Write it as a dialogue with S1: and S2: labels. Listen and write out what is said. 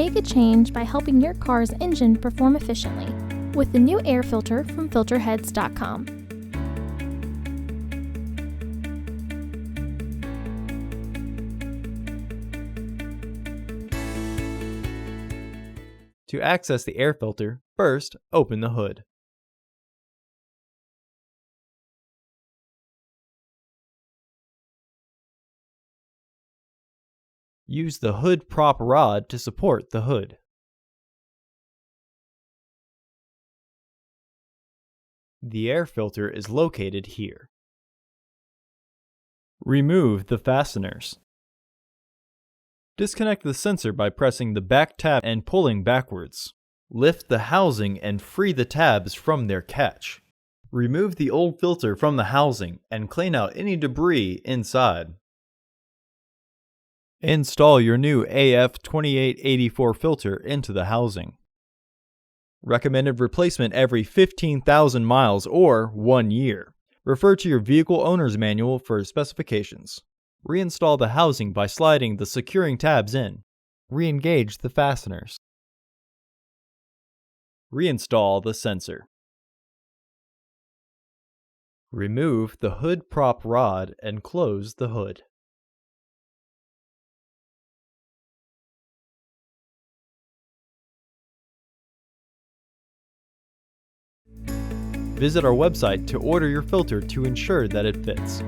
S1: Make a change by helping your car's engine perform efficiently with the new air filter from Filterheads.com.
S2: To access the air filter, first open the hood. Use the hood prop rod to support the hood. The air filter is located here. Remove the fasteners. Disconnect the sensor by pressing the back tab and pulling backwards. Lift the housing and free the tabs from their catch. Remove the old filter from the housing and clean out any debris inside. Install your new AF2884 filter into the housing. Recommended replacement every 15,000 miles or 1 year. Refer to your vehicle owner's manual for specifications. Reinstall the housing by sliding the securing tabs in. Re-engage the fasteners. Reinstall the sensor. Remove the hood prop rod and close the hood. Visit our website to order your filter to ensure that it fits.